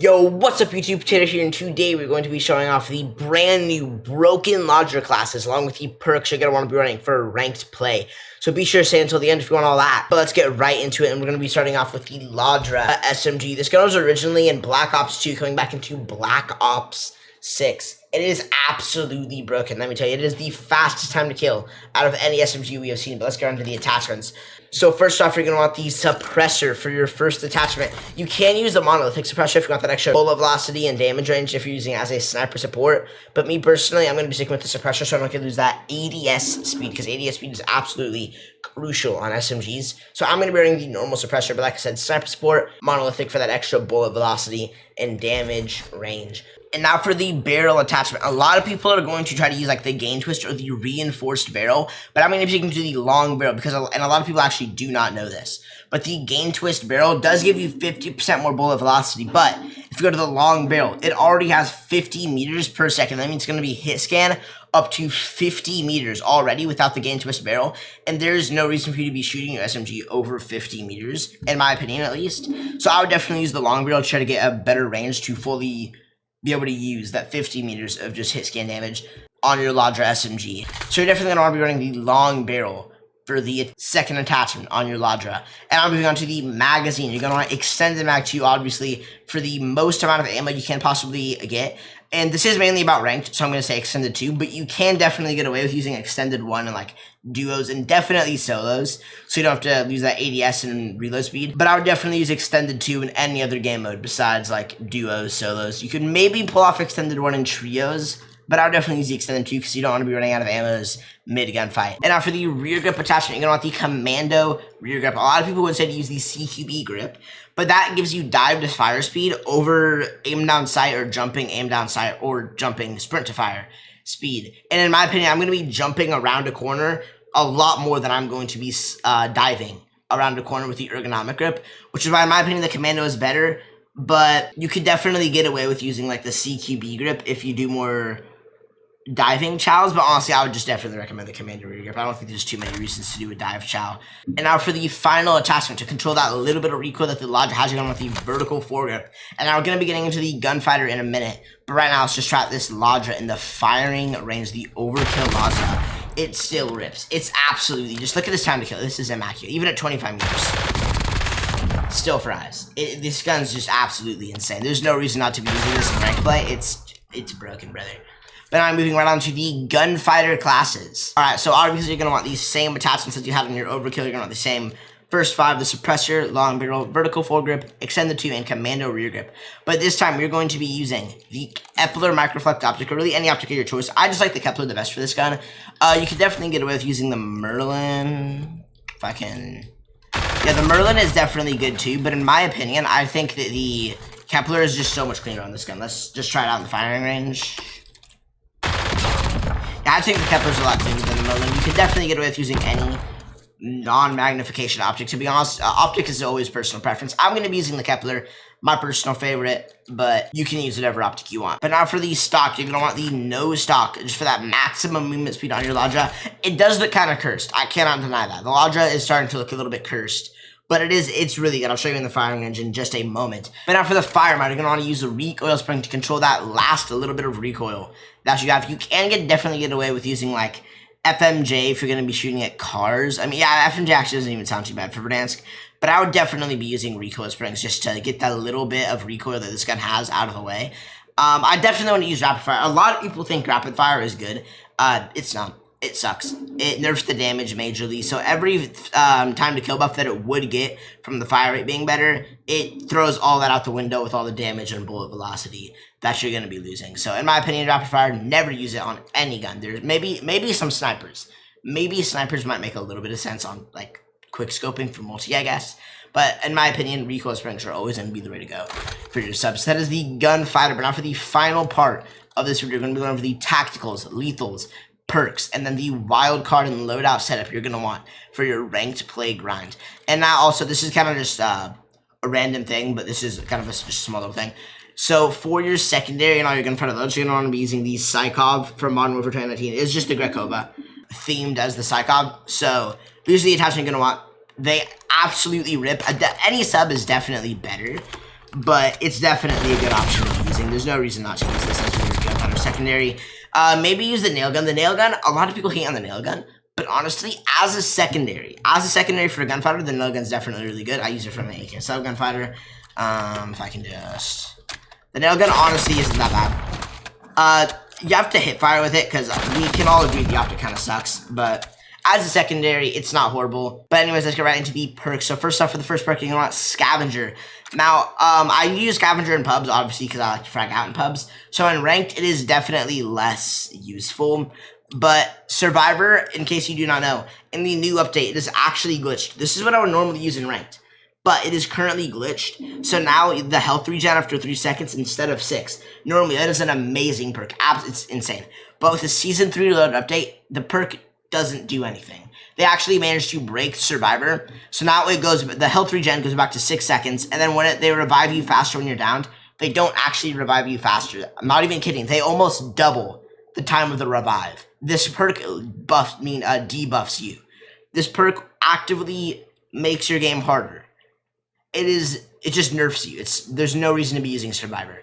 Yo, what's up YouTube? Potato here, and today we're going to be showing off the brand new broken Ladra classes along with the perks you're going to want to be running for ranked play. So be sure to stay until the end if you want all that. But let's get right into it, and we're going to be starting off with the Ladra SMG. This gun was originally in Blackops 2, coming back into Blackops 6. It is absolutely broken, let me tell you. It is the fastest time to kill out of any SMG we have seen. But let's get on to the attachments. So first off, you're going to want the suppressor for your first attachment. You can use the monolithic suppressor if you want that extra bullet velocity and damage range if you're using it as a sniper support. But me personally, I'm going to be sticking with the suppressor so I'm not going to lose that ADS speed, because ADS speed is absolutely crucial on SMGs. So I'm going to be running the normal suppressor, but like I said, sniper support, monolithic for that extra bullet velocity and damage range. And now for the barrel attachment. A lot of people are going to try to use like the gain twist or the reinforced barrel, but I'm going to be sticking to the long barrel because, and a lot of people actually do not know this, but the gain twist barrel does give you 50% more bullet velocity. But if you go to the long barrel, it already has 50 meters per second. That means it's going to be hit scan up to 50 meters already without the gain twist barrel, and there's no reason for you to be shooting your SMG over 50 meters, in my opinion at least. So I would definitely use the long barrel to try to get a better range to fully be able to use that 50 meters of just hit scan damage on your Ladra SMG. So you're definitely going to want to be running the long barrel for the second attachment on your Ladra. And I'm moving on to the magazine. You're going to want to extend the mag 2, obviously, for the most amount of ammo you can possibly get. And this is mainly about ranked, so I'm going to say extended 2, but you can definitely get away with using extended 1 and like duos and definitely solos, so you don't have to lose that ADS and reload speed. But I would definitely use extended 2 in any other game mode besides like duos, solos. You could maybe pull off extended 1 in trios, but I would definitely use the extended 2 because you don't want to be running out of ammos mid-gunfight. And now for the rear grip attachment, you're going to want the commando rear grip. A lot of people would say to use the CQB grip, but that gives you dive to fire speed over aim down sight or jumping aim down sight or jumping sprint to fire speed. And in my opinion, I'm going to be jumping around a corner a lot more than I'm going to be diving around a corner with the ergonomic grip, which is why in my opinion the commando is better. But you could definitely get away with using like the CQB grip if you do more diving chows, but honestly I would just definitely recommend the commando rear grip. I don't think there's too many reasons to do a dive chow. And now for the final attachment to control that little bit of recoil that the Ladra has, you're going with the vertical foregrip. And now we're going to be getting into the gunfighter in a minute, but right now let's just try out this Ladra in the firing range, the overkill Ladra. It still rips. It's absolutely, just look at this time to kill. This is immaculate, even at 25 meters. Still fries. This gun's just absolutely insane. There's no reason not to be using this in ranked play. It's broken, brother. But now I'm moving right on to the gunfighter classes. Alright, so obviously you're going to want these same attachments that you have in your overkill. You're going to want the same first 5, the suppressor, long barrel, vertical foregrip, extended 2, and commando rear grip. But this time we're going to be using the Kepler microflect optic, or really any optic of your choice. I just like the Kepler the best for this gun. You could definitely get away with using the Merlin, if I can. Yeah, the Merlin is definitely good too, but in my opinion, I think that the Kepler is just so much cleaner on this gun. Let's just try it out in the firing range. Yeah, I think the Kepler's a lot cleaner than the Merlin. You can definitely get away with using any non-magnification optic. To be honest, optic is always personal preference. I'm going to be using the Kepler, my personal favorite, but you can use whatever optic you want. But now for the stock, you're going to want the no stock, just for that maximum movement speed on your Ladra. It does look kind of cursed. I cannot deny that. The Ladra is starting to look a little bit cursed, but it's really good. I'll show you in the firing range in just a moment. But now for the fire mode, you're going to want to use the recoil spring to control that last little bit of recoil that you have. You can definitely get away with using like FMJ if you're going to be shooting at cars. I mean, yeah, FMJ actually doesn't even sound too bad for Verdansk, but I would definitely be using recoil springs just to get that little bit of recoil that this gun has out of the way. I definitely want to use rapid fire. A lot of people think rapid fire is good. It's not. It sucks. It nerfs the damage majorly. So every time to kill buff that it would get from the fire rate being better, it throws all that out the window with all the damage and bullet velocity that you're going to be losing. So in my opinion, rapid fire, never use it on any gun. There's maybe some snipers. Maybe snipers might make a little bit of sense on like quick scoping for multi, I guess. But in my opinion, recoil springs are always going to be the way to go for your subs. That is the gunfighter. But now for the final part of this video, we're going to be going over the tacticals, lethals, perks, and then the wild card and loadout setup you're going to want for your ranked play grind. And now also, this is kind of just a random thing, but this is kind of just a small little thing. So for your secondary and all your gunfighter loads, you're going to want to be using the Psychov from Modern Warfare 2019. It's just the Grekova themed as the Psychov. So these are the attachments you're going to want. They absolutely rip. Any sub is definitely better, but it's definitely a good option to be using. There's no reason not to use this as your gunfighter secondary. Maybe use the nail gun. The nail gun, a lot of people hate on the nail gun, but honestly, as a secondary for a gunfighter, the nail gun's definitely really good. I use it for my AK sub gunfighter. If I can just... The nail gun honestly isn't that bad. You have to hip fire with it, because we can all agree the optic kind of sucks, but as a secondary, it's not horrible. But anyways, let's get right into the perks. So first off, for the first perk, you're going to want Scavenger. Now, I use Scavenger in pubs, obviously, because I like to frag out in pubs. So in Ranked, it is definitely less useful. But Survivor, in case you do not know, in the new update, it is actually glitched. This is what I would normally use in Ranked, but it is currently glitched. So now the health regen after 3 seconds instead of 6. Normally, that is an amazing perk. It's insane. But with the Season 3 Loadout update, the perk doesn't do anything. They actually managed to break Survivor. So now it goes, the health regen goes back to 6 seconds. And then when they revive you faster when you're downed, they don't actually revive you faster. I'm not even kidding. They almost double the time of the revive. This perk debuffs you. This perk actively makes your game harder. It just nerfs you. There's no reason to be using Survivor.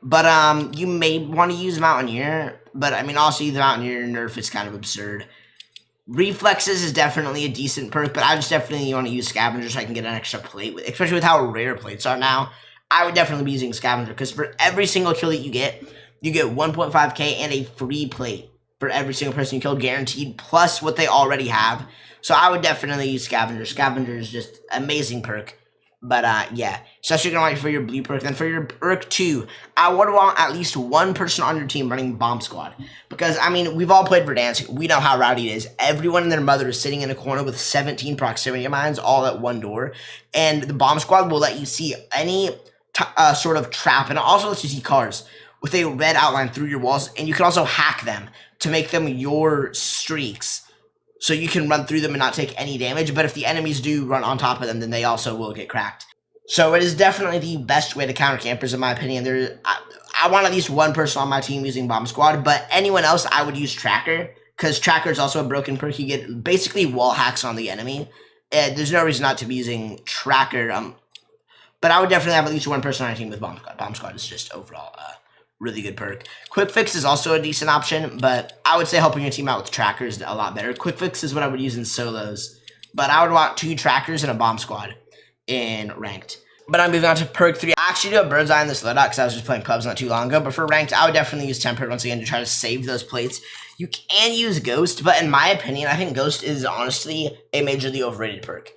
But you may want to use Mountaineer, but I mean also the Mountaineer nerf is kind of absurd. Reflexes is definitely a decent perk, but I just definitely want to use Scavenger so I can get an extra plate, especially with how rare plates are now. I would definitely be using Scavenger, because for every single kill that you get 1.5k and a free plate for every single person you kill, guaranteed, plus what they already have. So I would definitely use Scavenger. Scavenger is just amazing perk. But yeah, so that's what you're going to want for your blue perk. Then for your perk 2, I would want at least one person on your team running Bomb Squad. Because, I mean, we've all played Verdansk. We know how rowdy it is. Everyone and their mother is sitting in a corner with 17 proximity mines all at one door. And the Bomb Squad will let you see any sort of trap. And it also lets you see cars with a red outline through your walls. And you can also hack them to make them your streaks, so you can run through them and not take any damage. But if the enemies do run on top of them, then they also will get cracked. So it is definitely the best way to counter campers, in my opinion. I want at least one person on my team using Bomb Squad, but anyone else, I would use Tracker, because Tracker is also a broken perk. You get basically wall hacks on the enemy. There's no reason not to be using Tracker. But I would definitely have at least one person on my team with Bomb Squad. Bomb Squad is just overall really good perk. Quick Fix is also a decent option, but I would say helping your team out with Trackers is a lot better. Quick Fix is what I would use in solos, but I would want 2 Trackers and a Bomb Squad in Ranked. But I'm moving on to perk 3. I actually do a Bird's Eye in this loadout because I was just playing pubs not too long ago, but for Ranked, I would definitely use Tempered once again to try to save those plates. You can use Ghost, but in my opinion, I think Ghost is honestly a majorly overrated perk.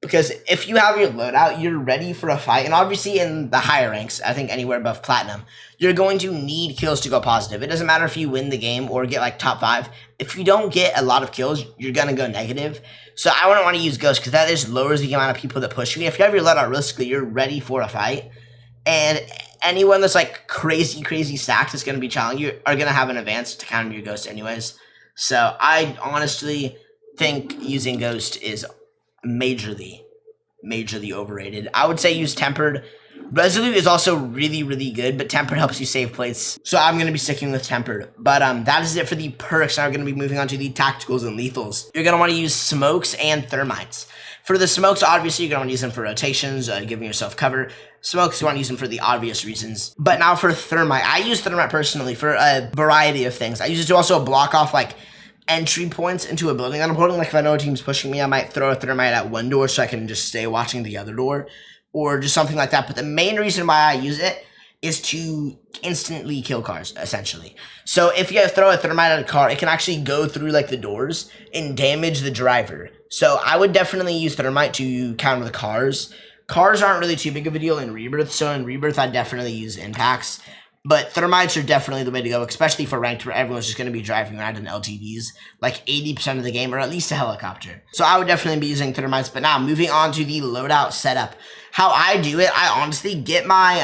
Because if you have your loadout, you're ready for a fight. And obviously in the higher ranks, I think anywhere above Platinum, you're going to need kills to go positive. It doesn't matter if you win the game or get like top 5. If you don't get a lot of kills, you're going to go negative. So I wouldn't want to use Ghost because that just lowers the amount of people that push you. If you have your loadout realistically, you're ready for a fight. And anyone that's like crazy stacked that's going to be challenging you are going to have an advance to counter your Ghost anyways. So I honestly think using Ghost is majorly overrated. I would say use Tempered. Resolute is also really good, but Tempered helps you save plates. So I'm going to be sticking with Tempered. But that is it for the perks. Now we're going to be moving on to the tacticals and lethals. You're going to want to use smokes and thermites. For the smokes, obviously, you're going to want to use them for rotations, giving yourself cover. Smokes, you want to use them for the obvious reasons. But now for thermite, I use thermite personally for a variety of things. I use it to also block off like entry points into a building. I'm holding, like if I know a team's pushing me, I might throw a thermite at one door so I can just stay watching the other door, or just something like that. But the main reason why I use it is to instantly kill cars, essentially. So if you throw a thermite at a car, it can actually go through like the doors and damage the driver. So I would definitely use thermite to counter the cars. Cars aren't really too big of a deal in Rebirth, so in Rebirth I'd definitely use impacts. But thermites are definitely the way to go, especially for Ranked where everyone's just going to be driving around in LTVs like 80% of the game, or at least a helicopter. So I would definitely be using thermites. But now, moving on to the loadout setup. How I do it, I honestly get my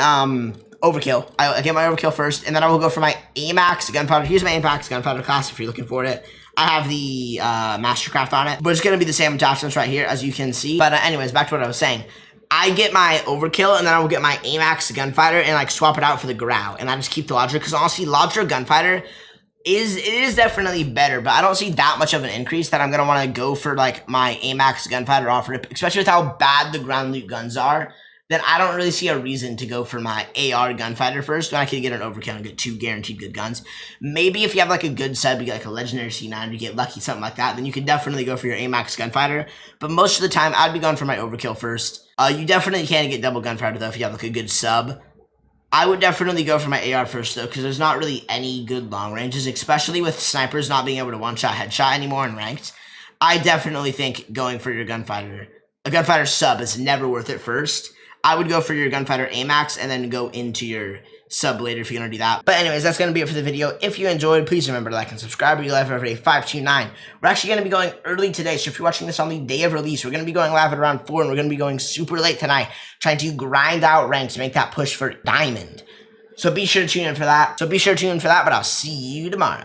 overkill. I get my overkill first, and then I will go for my AMAX gunpowder. Here's my AMAX gunpowder class if you're looking for it. I have the Mastercraft on it, but it's going to be the same attachments right here, as you can see. But anyways, back to what I was saying. I get my overkill, and then I will get my AMAX gunfighter and like swap it out for the Grau, and I just keep the Ladra, because honestly, Ladra gunfighter is definitely better, but I don't see that much of an increase that I'm gonna want to go for like my AMAX gunfighter offer, especially with how bad the ground loot guns are. then I don't really see a reason to go for my AR gunfighter first when I could get an overkill and get 2 guaranteed good guns. Maybe if you have like a good sub, you get like a legendary C9, you get lucky, something like that, then you could definitely go for your AMAX gunfighter. But most of the time, I'd be going for my overkill first. You definitely can get double gunfighter though if you have like a good sub. I would definitely go for my AR first though, because there's not really any good long ranges, especially with snipers not being able to one-shot headshot anymore in ranked. I definitely think going for your gunfighter, a gunfighter sub is never worth it first. I would go for your gunfighter AMAX and then go into your sub later if you're going to do that. But anyways, that's going to be it for the video. If you enjoyed, please remember to like and subscribe. We're live every day, 529. We're actually going to be going early today, so if you're watching this on the day of release, we're going to be going live at around 4, and we're going to be going super late tonight, trying to grind out ranks to make that push for diamond. So be sure to tune in for that. But I'll see you tomorrow.